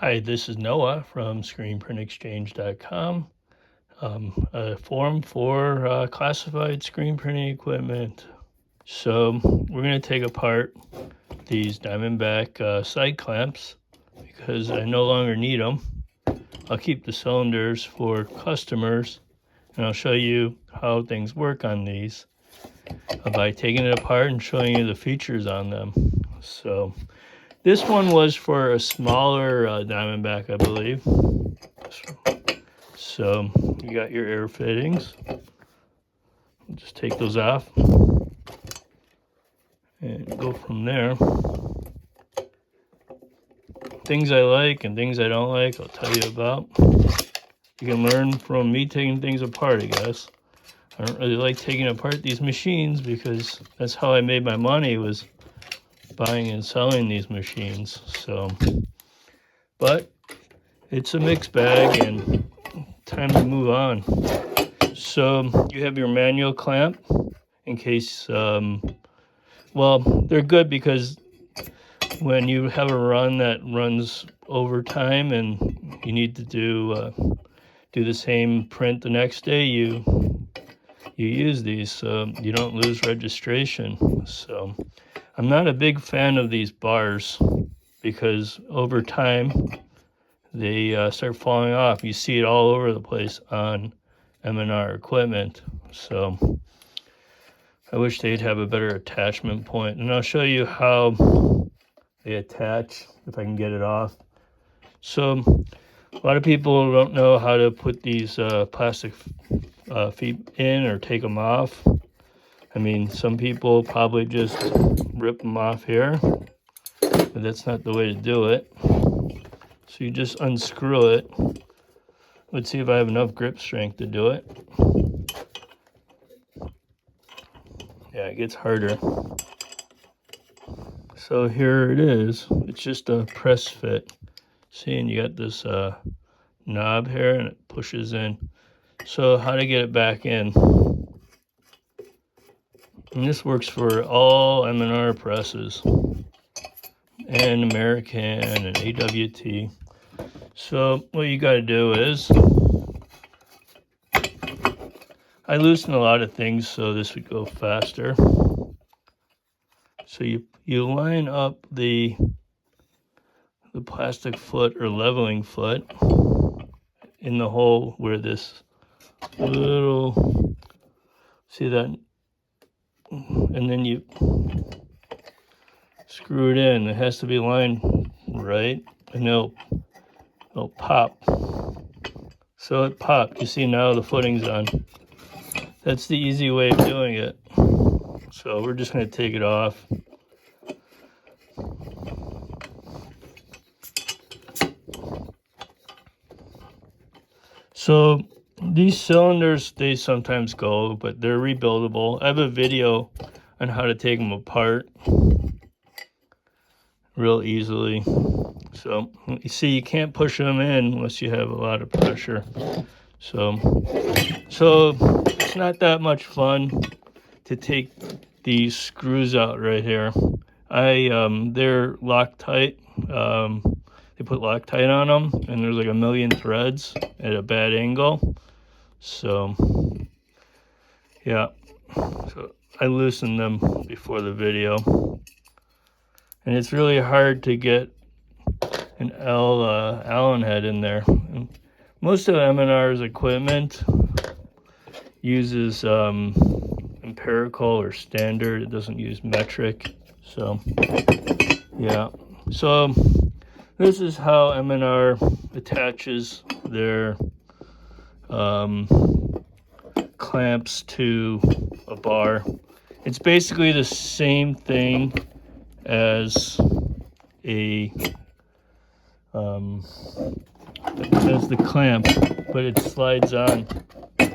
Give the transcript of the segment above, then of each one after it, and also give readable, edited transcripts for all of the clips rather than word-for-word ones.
Hi, this is Noah from screenprintexchange.com, a forum for classified screen printing equipment. So we're going to take apart these Diamondback side clamps because I no longer need them. I'll keep the cylinders for customers, and I'll show you how things work on these by taking it apart and showing you the features on them. So this one was for a smaller Diamondback, I believe. So you got your air fittings. Just take those off and go from there. Things I like and things I don't like, I'll tell you about. You can learn from me taking things apart, I guess. I don't really like taking apart these machines because that's how I made my money, was buying and selling these machines. So, but it's a mixed bag and time to move on. So you have your manual clamp in case, well, they're good because when you have a run that runs overtime and you need to do the same print the next day, you use these so you don't lose registration. So I'm not a big fan of these bars because over time they start falling off. You see it all over the place on M&R equipment. So I wish they'd have a better attachment point. And I'll show you how they attach if I can get it off. So a lot of people don't know how to put these plastic feet in or take them off. I mean, some people probably just rip them off here, but that's not the way to do it. So you just unscrew it. Let's see if I have enough grip strength to do it. Yeah, it gets harder. So here it is. It's just a press fit. See, and you got this knob here and it pushes in. So how to get it back in. And this works for all M&R presses and American and AWT. So what you got to do is, I loosen a lot of things so this would go faster. So you line up the plastic foot or leveling foot in the hole where this little, see that, and then you screw it in. It has to be lined right, and it'll pop. So it popped. You see now the footing's on. That's the easy way of doing it. So we're just going to take it off. So these cylinders, they sometimes go, but they're rebuildable. I have a video on how to take them apart real easily. So you see, you can't push them in unless you have a lot of pressure. So it's not that much fun to take these screws out right here. They're Loctite. They put Loctite on them, and there's like a million threads at a bad angle. So yeah, so I loosened them before the video, and it's really hard to get an Allen head in there. And most of M&R's equipment uses empirical or standard. It doesn't use metric. So yeah, so this is how M&R attaches their clamps to a bar. It's basically the same thing as the clamp, but it slides on. I'm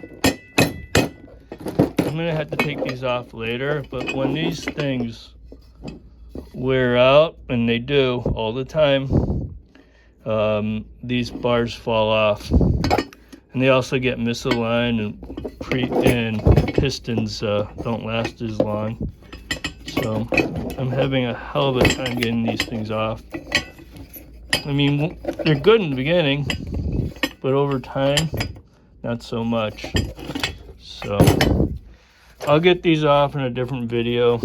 gonna have to take these off later, but when these things wear out, and they do all the time, these bars fall off, and they also get misaligned, and pistons don't last as long. So I'm having a hell of a time getting these things off. I mean, they're good in the beginning, but over time, not so much. So I'll get these off in a different video.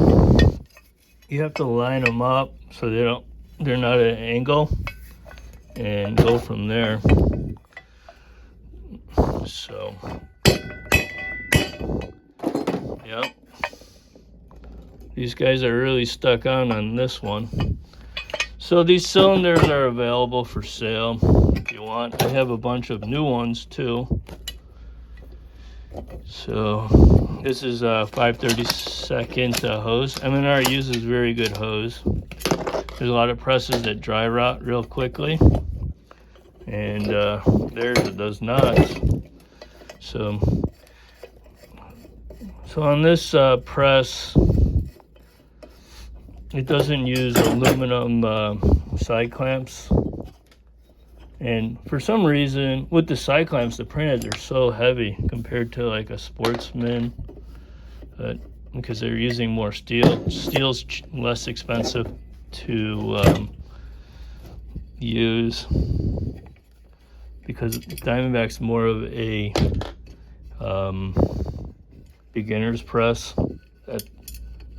You have to line them up so they're not at an angle, and go from there. So, yep. These guys are really stuck on this one. So these cylinders are available for sale if you want. I have a bunch of new ones too. So this is a 5/32 hose. M&R uses very good hose. There's a lot of presses that dry rot real quickly, and theirs it does not. So on this press, it doesn't use aluminum side clamps, and for some reason with the side clamps, the printheads are so heavy compared to like a Sportsman, because they're using more steel. Steel's less expensive to use, because Diamondback's more of a beginner's press at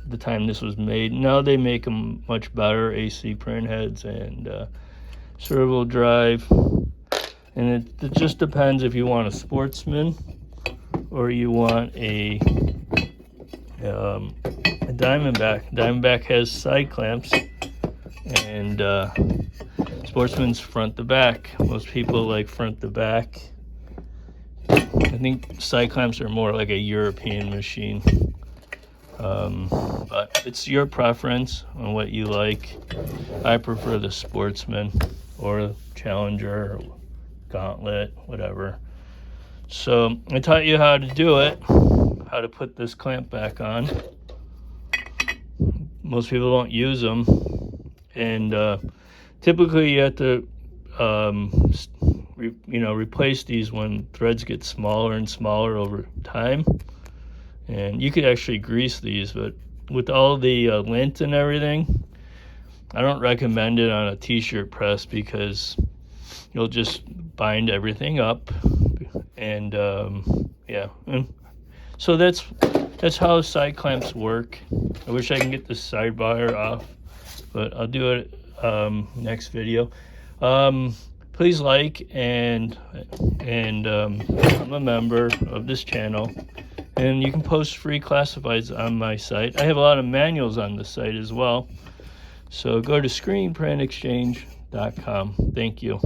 the time this was made. Now they make them much better, AC print heads and servo drive, and it just depends if you want a Sportsman or you want a Diamondback. Diamondback has side clamps, and Sportsman's front to back. Most people like front to back. I think side clamps are more like a European machine. But it's your preference on what you like. I prefer the Sportsman or Challenger or Gauntlet, whatever. So I taught you how to do it, how to put this clamp back on. Most people don't use them, and typically you have to replace these when threads get smaller and smaller over time. And you could actually grease these, but with all the lint and everything, I don't recommend it on a t-shirt press, because you'll just bind everything up. And yeah, and so that's how side clamps work. I wish I can get the sidebar off, but I'll do it next video. Please like, and I'm a member of this channel, and you can post free classifieds on my site. I have a lot of manuals on the site as well. So go to screenprintexchange.com. Thank you.